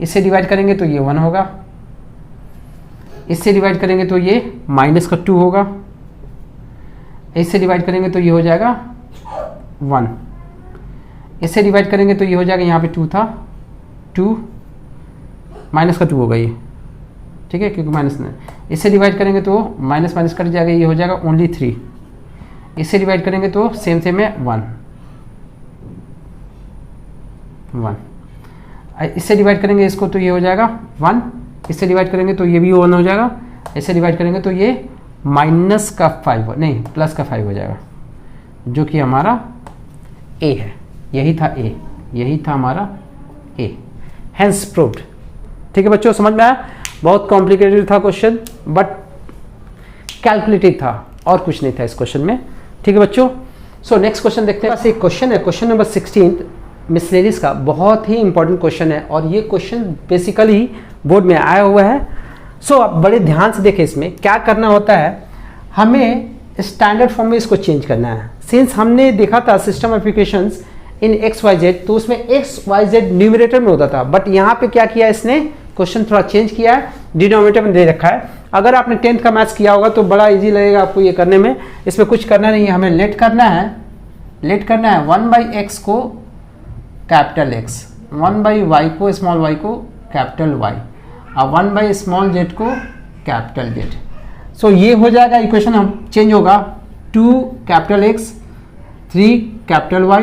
S1: इससे डिवाइड करेंगे तो ये 1 होगा, इससे डिवाइड करेंगे तो ये माइनस का 2 होगा, इससे डिवाइड करेंगे तो ये हो जाएगा 1, इससे डिवाइड करेंगे तो ये हो जाएगा, यहाँ पे 2 था, 2 माइनस का 2 होगा ये, ठीक है, क्योंकि माइनस नहीं। इससे डिवाइड करेंगे तो माइनस माइनस कट जाएगा, ये हो जाएगा ओनली 3। इससे डिवाइड करेंगे तो सेम सेम है 1 1। इससे डिवाइड करेंगे इसको तो ये हो जाएगा 1, इससे डिवाइड करेंगे तो ये भी 1 हो जाएगा, इससे डिवाइड करेंगे तो ये माइनस का 5 नहीं प्लस का 5 हो जाएगा, जो कि हमारा a है। यही था a, यही था हमारा a, हेंस प्रूव्ड। ठीक है बच्चों, समझ में आया? बहुत कॉम्प्लिकेटेड था क्वेश्चन, बट कैलकुलेटेड था और कुछ नहीं था इस क्वेश्चन में। ठीक है बच्चों, सो नेक्स्ट क्वेश्चन देखते हैं। बस एक क्वेश्चन है, क्वेश्चन नंबर 16 मिसलेनियस का, बहुत ही इंपॉर्टेंट क्वेश्चन है और ये क्वेश्चन बेसिकली बोर्ड में आया हुआ है। सो आप बड़े ध्यान से देखें, इसमें क्या करना होता है, हमें स्टैंडर्ड फॉर्म में इसको चेंज करना है। सिंस हमने देखा था system applications in x y z, तो उसमें एक्स वाई जेड न्यूमरेटर में होता था, बट यहाँ पे क्या किया इसने, क्वेश्चन थोड़ा चेंज किया है, डिनोमिनेटर में दे रखा है। अगर आपने 10th का मैथ्स किया होगा तो बड़ा इजी लगेगा आपको ये करने में। इसमें कुछ करना नहीं है, हमें लेट करना है 1/x को कैपिटल X, 1/y को स्मॉल y को कैपिटल Y और 1/स्मॉल z को कैपिटल Z। सो ये हो जाएगा, इक्वेशन हम चेंज होगा, 2 capital X 3 capital Y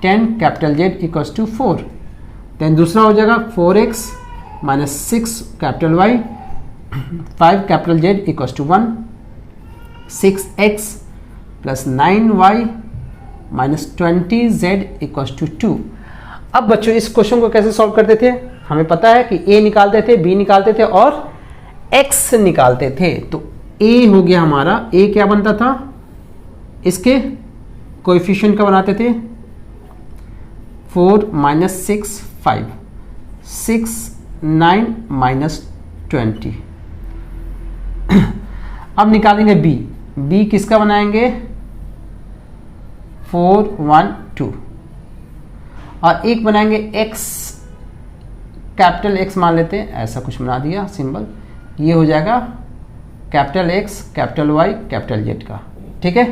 S1: 10 capital Z equals to 4। Then दूसरा हो जाएगा 4x minus 6 capital Y 5 capital Z equals to 1, 6x plus 9y minus 20z equals to 2। अब बच्चों इस क्वेश्चन को कैसे सॉल्व करते थे, हमें पता है कि a निकालते थे, b निकालते थे और x निकालते थे। तो a हो गया हमारा, a क्या बनता था, इसके कोएफिशिएंट का बनाते थे 4 माइनस 6 5, 6 9 माइनस 20। अब निकालेंगे b, b किसका बनाएंगे 4 1 2 और एक बनाएंगे x, कैपिटल X मान लेते हैं, ऐसा कुछ बना दिया सिंबल, ये हो जाएगा capital X capital Y capital Z का। ठीक है,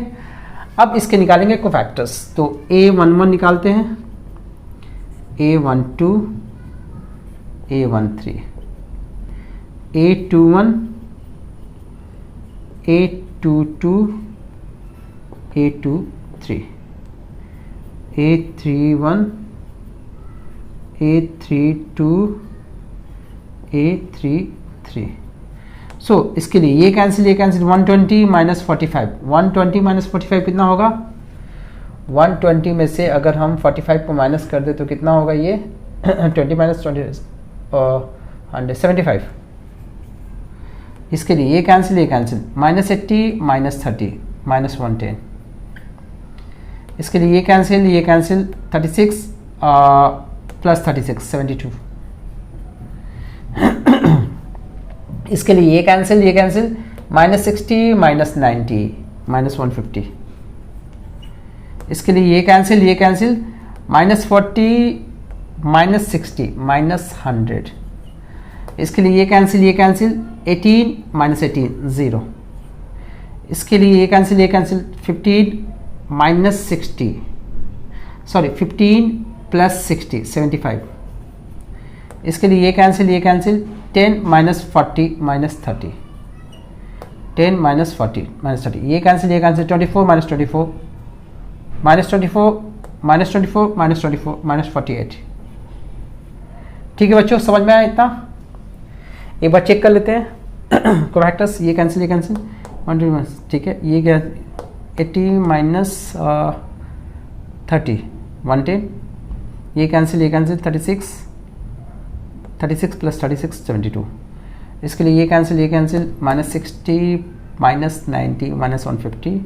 S1: अब इसके निकालेंगे कोफैक्टर्स, तो a11 निकालते हैं, a12 a13 a21 a22 a23 a31 a32 a33। सो इसके लिए ये कैंसिल 120 माइनस 45, 120 माइनस 45 कितना होगा, 120 में से अगर हम 45 को माइनस कर दे तो कितना होगा ये 20 माइनस 20 175। इसके लिए ये कैंसिल माइनस 80 माइनस 30 माइनस 110। इसके लिए ये कैंसिल 36 प्लस 36 72। इसके लिए ये कैंसिल माइनस 60 माइनस 90 माइनस 150। इसके लिए ये कैंसिल माइनस 40 माइनस 60 माइनस 100। इसके लिए ये कैंसिल 18 माइनस 18 0। इसके लिए ये कैंसिल 15 माइनस 60 सॉरी 15 प्लस 60 75। इसके लिए ये cancel 10 minus 40 minus 30, 10 minus 40 minus 30। ये cancel 24 minus 24 minus 24 minus 24 minus 24 minus 48। ठीक है बच्चों, समझ में आया इतना? एक बार चेक कर लेते हैं कोफैक्टर्स, ये कैंसिल 1 ठीक है, ये क्या 80 माइनस 30 110। ये कैंसिल 36 प्लस 36 72। इसके लिए ये कैंसिल माइनस 60 माइनस 90 माइनस 150।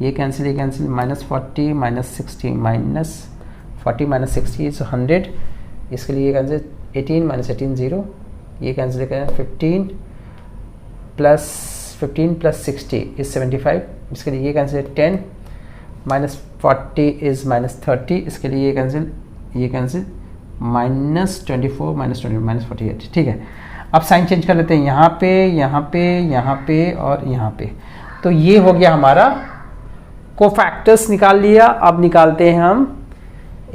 S1: ये cancel minus 40 minus 60 minus 40 minus 60 is 100। इसके लिए ये कैंसिल 18 माइनस 18 0। ये कैंसिल करें 15 प्लस 15 प्लस 60 इज 75, इसके लिए ये कैंसिल, 10 माइनस 40 इज माइनस 30, इसके लिए ये कैंसिल, माइनस 24 माइनस 20 माइनस 48। ठीक है, अब साइन चेंज कर लेते हैं, यहाँ पे, यहाँ पे, यहाँ पे और यहाँ पे। तो ये हो गया हमारा कोफैक्टर्स निकाल लिया। अब निकालते हैं हम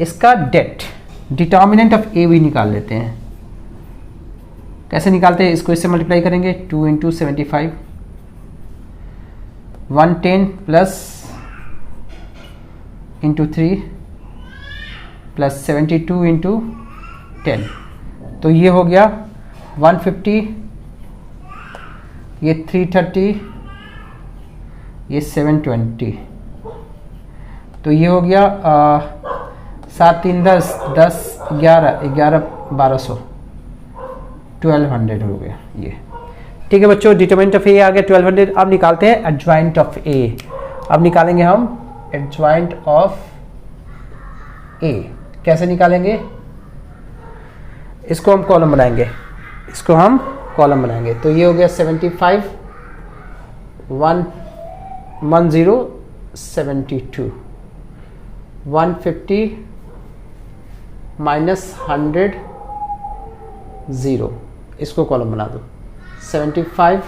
S1: इसका डेट, डिटर्मिनेंट ऑफ ए भी निकाल लेते हैं। कैसे निकालते हैं इसको, इससे मल्टीप्लाई करेंगे, 2 into 75, 110 plus into 3 plus 72 into 10, तो ये हो गया 150, ये 330, ये 720, तो ये हो गया 7 3 10 10 11 11 1200, 1200 हो गया ये। ठीक है बच्चों, डिटरमिनेंट ऑफ ए आ गया 1200। अब निकालते हैं एडजॉइंट ऑफ ए। अब निकालेंगे हम एडजॉइंट ऑफ ए। कैसे निकालेंगे, इसको हम कॉलम बनाएंगे, तो ये हो गया 75 1 10 72, 150 माइनस 100 0, इसको कॉलम बना दो, 75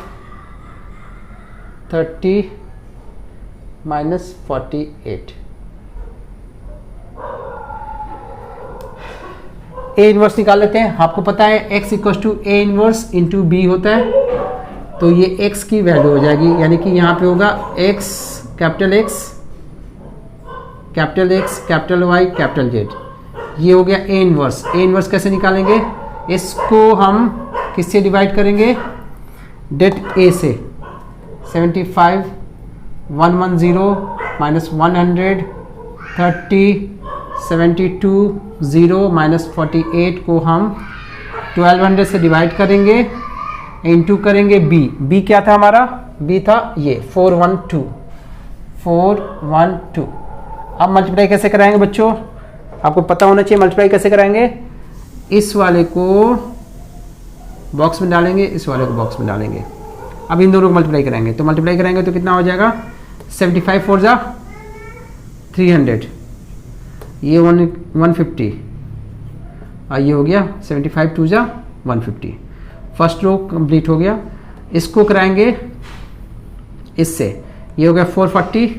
S1: 30 माइनस 48। ए इनवर्स निकाल लेते हैं। आपको पता है x equal to A inverse into B होता है, तो ये x की वैल्यू हो जाएगी, यानी कि यहाँ पे होगा x capital X capital Y capital Z। ये हो गया ए इनवर्स। ए इनवर्स कैसे निकालेंगे, इसको हम किससे डिवाइड करेंगे, डेट ए से, 75 110 माइनस 100 30 72 0 माइनस 48 को हम 1200 से डिवाइड करेंगे, इंटू करेंगे बी क्या था हमारा, बी था ये 412। अब मल्टीप्लाई कैसे कराएंगे बच्चों, आपको पता होना चाहिए मल्टीप्लाई कैसे कराएंगे। इस वाले को बॉक्स में डालेंगे, इस वाले को बॉक्स में डालेंगे। अब इन दोनों को मल्टीप्लाई करेंगे, तो मल्टीप्लाई करेंगे तो कितना हो जाएगा, 75 4 जा 300, ये 150 और ये हो गया 75 2 जा 150। फर्स्ट रो कंप्लीट हो गया। इसको कराएंगे इससे, ये हो गया 440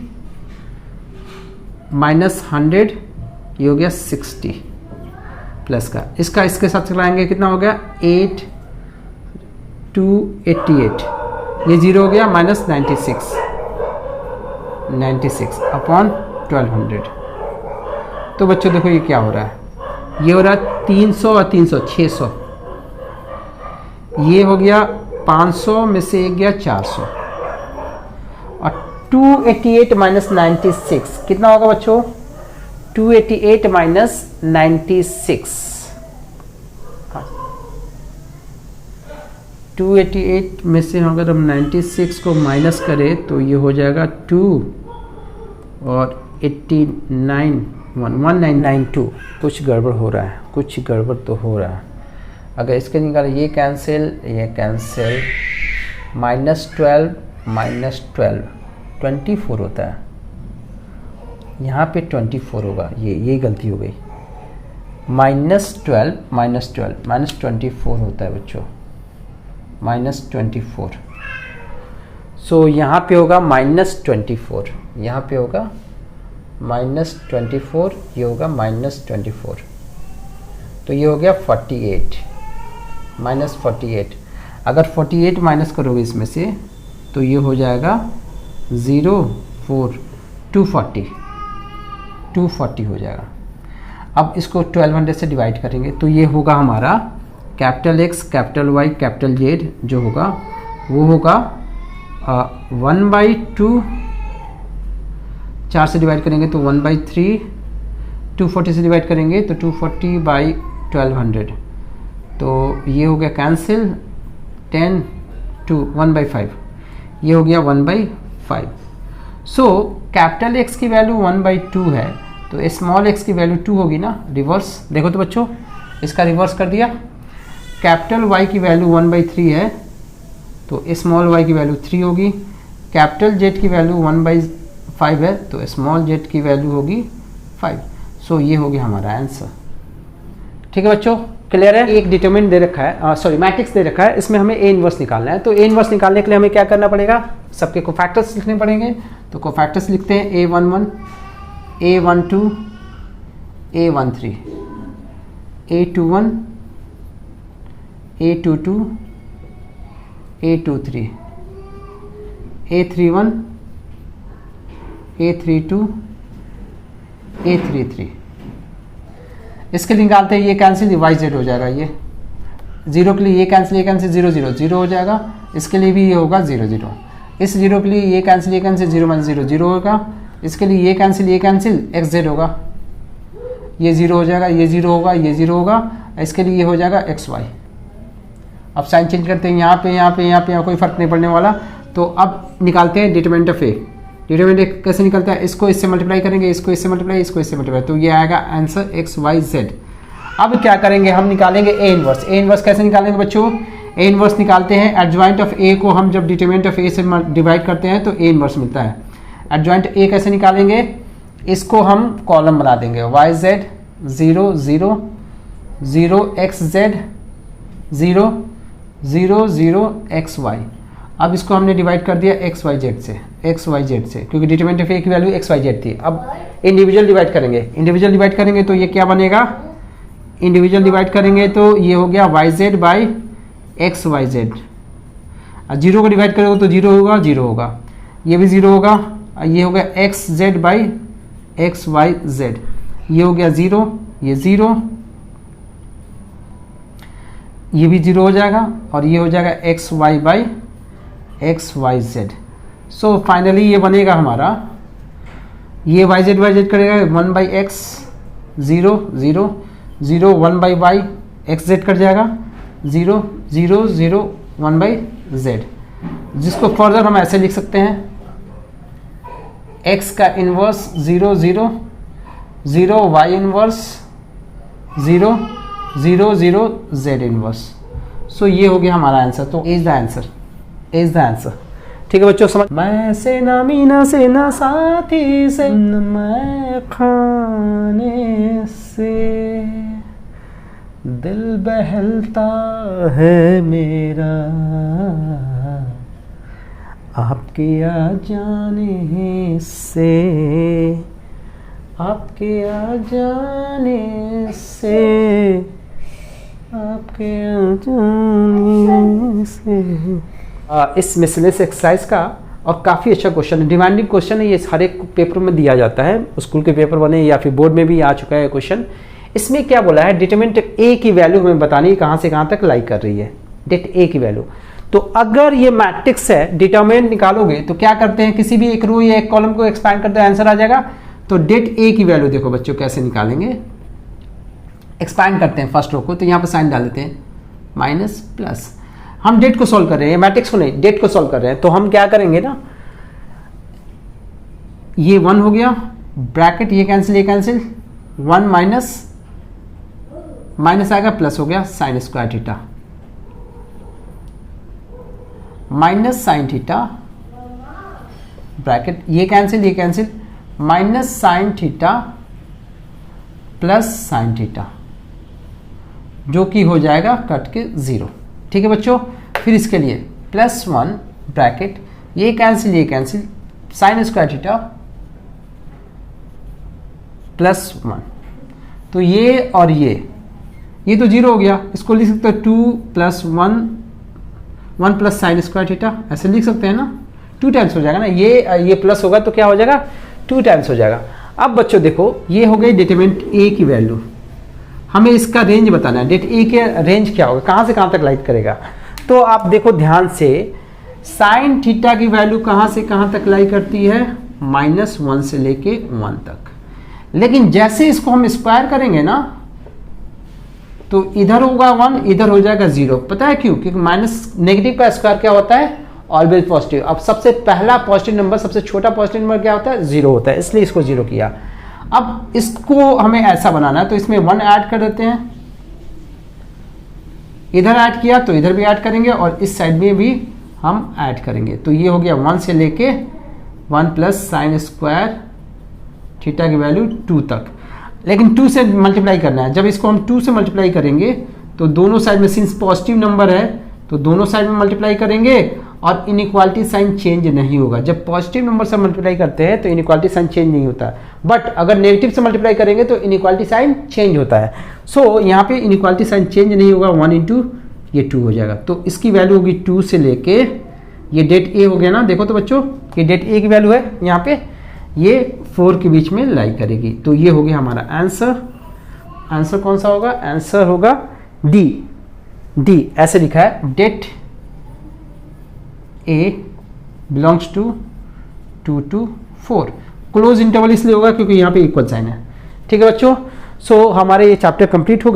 S1: माइनस 100, ये हो गया 60 प्लस का, इसका इसके साथ कराएंगे, कितना हो गया 8 288, ये 0 हो गया माइनस 96 अपॉन 1200। तो बच्चों देखो ये क्या हो रहा है, ये हो रहा है 300 और 300 600, ये हो गया 500 में से एक गया 400 और 288 माइनस 96 कितना होगा बच्चों, 288 माइनस 96, 288 में से अगर हम 96 को माइनस करें तो ये हो जाएगा 2 और 89 1992। कुछ गड़बड़ हो रहा है, कुछ गड़बड़ तो हो रहा है। अगर इसके निकाले ये कैंसिल -12 24 होता है, यहाँ पे 24 होगा, ये गलती हो गई। -12 -24 होता है बच्चों, -24। सो यहाँ पे होगा -24, यहाँ पे होगा -24, ये होगा -24, तो ये हो गया 48 -48। अगर 48 माइनस करोगे इसमें से तो ये हो जाएगा 240 हो जाएगा। अब इसको 1200 से डिवाइड करेंगे तो ये होगा हमारा capital X capital Y capital Z, जो होगा वो होगा 1/2, 4 से डिवाइड करेंगे तो 1/3, 240 से डिवाइड करेंगे तो 240/1200, तो ये हो गया कैंसिल, 10 2 1/5, ये हो गया 1/5। सो कैपिटल X की वैल्यू 1/2 है, तो स्मॉल x की वैल्यू 2 होगी ना। रिवर्स देखो तो बच्चों, इसका रिवर्स कर दिया। कैपिटल Y की वैल्यू 1/3 है, तो स्मॉल y की वैल्यू 3 होगी, कैपिटल Z की वैल्यू 1/5 है तो स्मॉल z की वैल्यू होगी 5। सो ये हो गया हमारा आंसर। ठीक है बच्चों, क्लियर है। एक डिटरमिनेंट दे रखा है, सॉरी मैट्रिक्स दे रखा है, इसमें हमें ए इनवर्स निकालना है। तो ए इनवर्स निकालने के लिए हमें क्या करना पड़ेगा, सबके कोफैक्टर्स लिखने पड़ेंगे। तो कोफैक्टर्स लिखते हैं A11, A12, A13, A21, A22, A23, A31, A32, A33। इसके निकालते हैं, ये कैंसिल वाई जेड हो जाएगा, ये जीरो के लिए ये कैंसिल 0 0 0 हो जाएगा, इसके लिए भी ये होगा 0 0, इस जीरो के लिए ये कैंसिल 0 -0 0 होगा, इसके लिए ये कैंसिल एक्स जेड होगा, ये 0 हो जाएगा, ये 0 होगा, ये 0 होगा, इसके लिए ये हो जाएगा एक्स वाई। अब साइन चेंज करते हैं, यहाँ पे यहाँ कोई फर्क नहीं पड़ने वाला। तो अब निकालते हैं डिटरमिनेंट ऑफ ए। डिटरमिनेंट कैसे निकलता है, इसको इससे मल्टीप्लाई करेंगे, इसको इससे मल्टीप्लाई, इसको इससे मल्टीप्लाई, तो ये आएगा आंसर एक्स वाई जेड। अब क्या करेंगे, हम निकालेंगे ए इनवर्स। ए इनवर्स कैसे निकालेंगे बच्चों, ए इनवर्स निकालते हैं, एडजॉइंट ऑफ ए को हम जब डिटरमिनेंट ऑफ ए से डिवाइड करते हैं तो ए इनवर्स मिलता है। एडजॉइंट ए कैसे निकालेंगे, इसको हम कॉलम बना देंगे, y z 0 0 0 x z 0 0 0 x y. अब इसको हमने डिवाइड कर दिया एक्स वाई जेड से, क्योंकि डिटरमिनेंट ऑफ ए की वैल्यू एक्स वाई जेड थी। अब इंडिविजुअल डिवाइड करेंगे, तो ये क्या बनेगा, इंडिविजुअल डिवाइड करेंगे तो ये हो गया y z by x y z. Zero को डिवाइड करोगे तो 0 होगा, ये भी 0 होगा, ये हो गया x z by x y z, ये हो गया 0, ये 0, ये भी 0 हो जाएगा, और ये हो जाएगा x y by x y z. So finally ये बनेगा हमारा, ये वाई जेड करेगा 1/x 0 0 0 1/y x Z cut जाएगा 0 0 0 1/z, जिसको फर्दर हम ऐसे लिख सकते हैं, x का inverse 0 0 0 y inverse 0 0 0 z inverse. So ये हो गया हमारा आंसर। तो इज द आंसर। ठीक है बच्चों, समझ। मैं से ना मीना से ना साथी से मैं खाने से दिल बहलता है मेरा, आपके आ जाने से, आपके आ जाने से, आपके आ जाने से। इस मिसलेनियस एक्सरसाइज का और काफ़ी अच्छा क्वेश्चन है, डिमांडिंग क्वेश्चन है, ये हर एक पेपर में दिया जाता है, स्कूल के पेपर बने या फिर बोर्ड में भी आ चुका है क्वेश्चन। इसमें क्या बोला है, डिटरमिनेंट ए की वैल्यू हमें बतानी है कहाँ से कहाँ तक लाई कर रही है, डेट ए की वैल्यू। तो अगर ये मैट्रिक्स है, डिटरमिनेंट निकालोगे तो क्या करते हैं, किसी भी एक रो या एक कॉलम को एक्सपैंड करते हैं, आंसर आ जाएगा। तो डेट ए की वैल्यू देखो बच्चों कैसे निकालेंगे, एक्सपैंड करते हैं फर्स्ट रो को, तो यहाँ पर साइन डाल देते हैं माइनस प्लस। हम डेट को सॉल्व कर रहे हैं, मैट्रिक्स को नहीं, डेट को सॉल्व कर रहे हैं। तो हम क्या करेंगे ना, ये 1 हो गया, ब्रैकेट ये कैंसिल 1 माइनस आएगा, प्लस हो गया sine square theta, minus sine theta, bracket ये cancel minus sine theta plus sine theta, जो कि हो जाएगा कट के 0। ठीक है बच्चों, फिर इसके लिए +1 ब्रैकेट ये कैंसिल साइन स्क्वायर थीटा +1, तो ये और ये तो 0 हो गया, इसको लिख सकते हैं 2 + 1 प्लस साइन स्क्वायर थीटा, ऐसे लिख सकते हैं ना, 2 टाइम्स हो जाएगा ना, ये प्लस होगा तो क्या हो जाएगा 2 टाइम्स हो जाएगा। अब बच्चों देखो, ये हो गई डिटरमिनेंट ए की वैल्यू, हमें इसका रेंज बताना है, डेट ए के रेंज क्या होगा, कहाँ से कहाँ तक लाइट करेगा। तो आप देखो ध्यान से, साइन थीटा की वैल्यू कहाँ से कहाँ तक लाई करती है, -1 से लेके 1 तक। लेकिन जैसे इसको हम स्क्वायर करेंगे ना, तो इधर होगा 1, इधर हो जाएगा 0। पता है क्यों, क्योंकि माइनस नेगेटिव का स्क्वायर क्या होता है, ऑलवेज पॉजिटिव। अब सबसे पहला पॉजिटिव नंबर, सबसे छोटा पॉजिटिव नंबर क्या होता है, 0 होता है, इसलिए इसको 0 किया। अब इसको हमें ऐसा बनाना है, तो इसमें 1 ऐड कर देते हैं, इधर ऐड किया तो इधर भी ऐड करेंगे, और इस साइड में भी हम ऐड करेंगे। तो ये हो गया 1 से लेके 1 प्लस साइन स्क्वायर थीटा की वैल्यू 2 तक, लेकिन 2 से मल्टीप्लाई करना है। जब इसको हम 2 से मल्टीप्लाई करेंगे तो दोनों साइड में, सिंस पॉजिटिव नंबर है तो दोनों साइड में मल्टीप्लाई करेंगे और इनइक्वालिटी साइन चेंज नहीं होगा। जब पॉजिटिव नंबर से मल्टीप्लाई करते हैं तो इनइक्वालिटी साइन चेंज नहीं होता, बट अगर नेगेटिव से मल्टीप्लाई करेंगे तो इनइक्वालिटी साइन चेंज होता है। सो यहाँ पे इनइक्वालिटी साइन चेंज नहीं होगा, 1 इंटू ये 2 हो जाएगा। तो इसकी वैल्यू होगी 2 से लेके, ये डेट ए हो गया ना, देखो तो बच्चों ये डेट ए की वैल्यू है यहाँ पे, ये 4 के बीच में लाई करेगी। तो ये हो गया हमारा आंसर। आंसर कौन सा होगा? आंसर होगा डी ऐसे लिखा है, det A belongs to 2 to 4। Close interval इसलिए होगा क्योंकि यहाँ पे इक्वल साइन है। ठीक है बच्चों, सो हमारे ये चैप्टर कंप्लीट हो